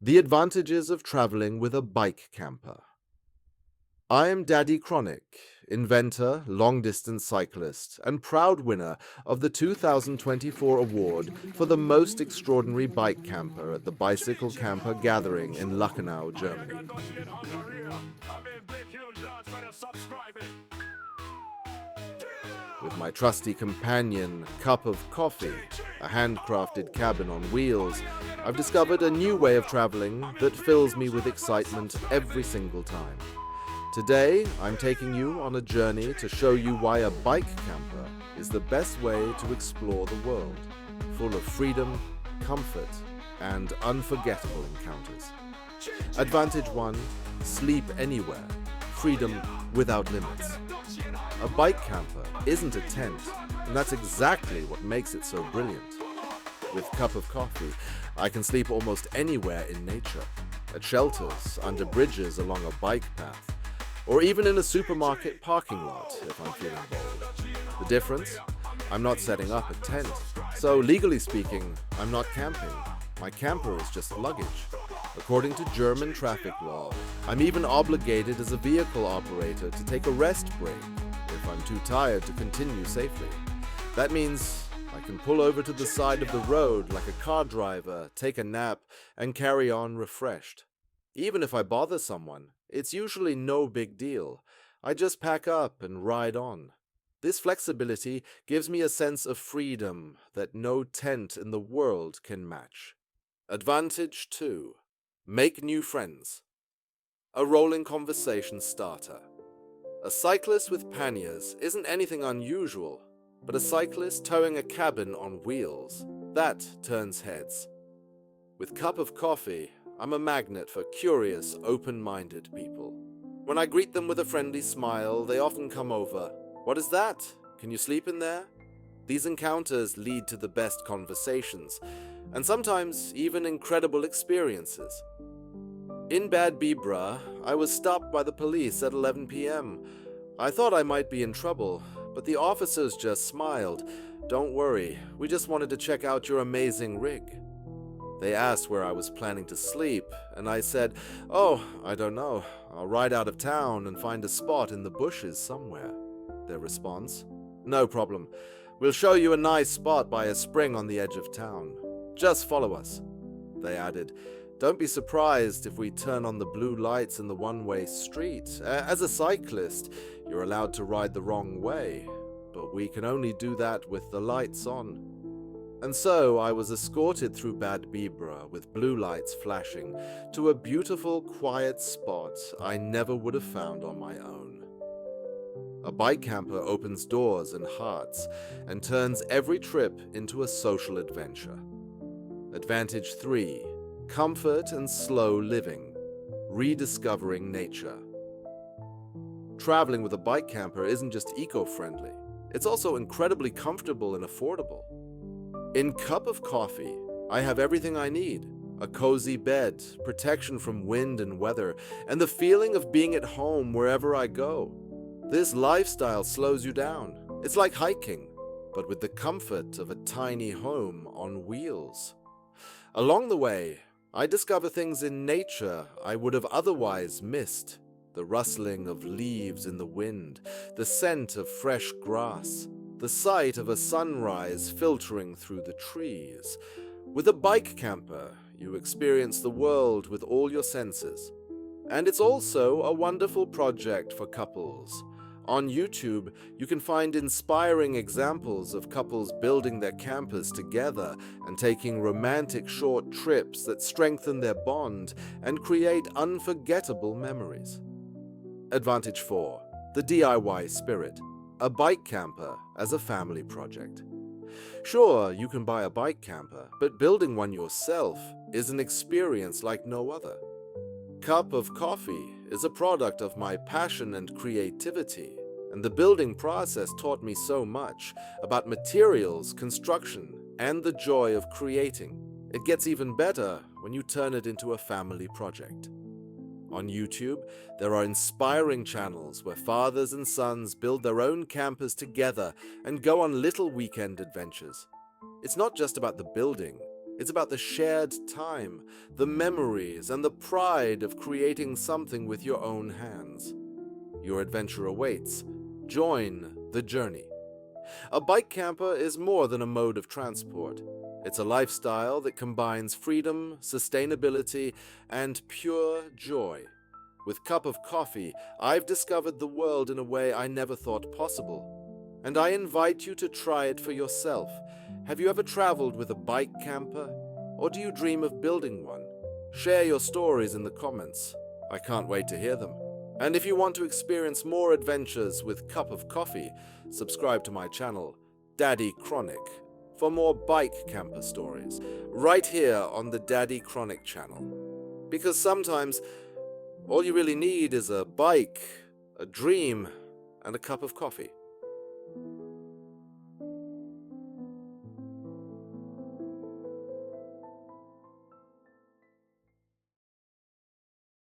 The advantages of traveling with a bike camper. I am Daddy Chronic, inventor, long-distance cyclist, and proud winner of the 2024 award for the most extraordinary bike camper at the Bicycle Camper Gathering in Lucknow, Germany. With my trusty companion, Cup of Coffee, a handcrafted cabin on wheels, I've discovered a new way of traveling that fills me with excitement every single time. Today, I'm taking you on a journey to show you why a bike camper is the best way to explore the world, full of freedom, comfort, and unforgettable encounters. Advantage 1: sleep anywhere, freedom without limits. A bike camper isn't a tent, and that's exactly what makes it so brilliant. With Cup of Coffee, I can sleep almost anywhere in nature, at shelters, under bridges along a bike path, or even in a supermarket parking lot if I'm feeling bold. The difference? I'm not setting up a tent, so legally speaking, I'm not camping. My camper is just luggage. According to German traffic law, I'm even obligated as a vehicle operator to take a rest break if I'm too tired to continue safely. That means I can pull over to the side of the road like a car driver, take a nap, and carry on refreshed. Even if I bother someone, it's usually no big deal. I just pack up and ride on. This flexibility gives me a sense of freedom that no tent in the world can match. Advantage 2: make new friends. A rolling conversation starter. A cyclist with panniers isn't anything unusual, but a cyclist towing a cabin on wheels, that turns heads. With Cup of Coffee, I'm a magnet for curious, open-minded people. When I greet them with a friendly smile, they often come over. "What is that? Can you sleep in there?" These encounters lead to the best conversations, and sometimes even incredible experiences. In Bad Bibra, I was stopped by the police at 11 p.m. I thought I might be in trouble, but the officers just smiled. "Don't worry, we just wanted to check out your amazing rig." They asked where I was planning to sleep, and I said, "Oh, I don't know. I'll ride out of town and find a spot in the bushes somewhere." Their response: "No problem. We'll show you a nice spot by a spring on the edge of town. Just follow us." They added, "Don't be surprised if we turn on the blue lights in the one-way street. As a cyclist, you're allowed to ride the wrong way, but we can only do that with the lights on." And so I was escorted through Bad Bibra with blue lights flashing to a beautiful, quiet spot I never would have found on my own. A bike camper opens doors and hearts and turns every trip into a social adventure. Advantage 3: comfort and slow living, rediscovering nature. Traveling with a bike camper isn't just eco-friendly, it's also incredibly comfortable and affordable. In Cup of Coffee, I have everything I need: a cozy bed, protection from wind and weather, and the feeling of being at home wherever I go. This lifestyle slows you down. It's like hiking, but with the comfort of a tiny home on wheels. Along the way, I discover things in nature I would have otherwise missed: the rustling of leaves in the wind, the scent of fresh grass, the sight of a sunrise filtering through the trees. With a bike camper, you experience the world with all your senses. And it's also a wonderful project for couples. On YouTube, you can find inspiring examples of couples building their campers together and taking romantic short trips that strengthen their bond and create unforgettable memories. Advantage 4: the DIY spirit. A bike camper as a family project. Sure, you can buy a bike camper, but building one yourself is an experience like no other. Cup of Coffee is a product of my passion and creativity, and the building process taught me so much about materials, construction, and the joy of creating. It gets even better when you turn it into a family project. On YouTube, there are inspiring channels where fathers and sons build their own campers together and go on little weekend adventures. It's not just about the building, It's about the shared time, the memories, and the pride of creating something with your own hands. Your adventure awaits. Join the journey. A bike camper is more than a mode of transport. It's a lifestyle that combines freedom, sustainability, and pure joy. With Cup of Coffee, I've discovered the world in a way I never thought possible. And I invite you to try it for yourself. Have you ever traveled with a bike camper? Or do you dream of building one? Share your stories in the comments. I can't wait to hear them. And if you want to experience more adventures with Cup of Coffee, subscribe to my channel, Daddy Chronic, for more bike camper stories, right here on the Daddy Chronic channel. Because sometimes, all you really need is a bike, a dream, and a cup of coffee.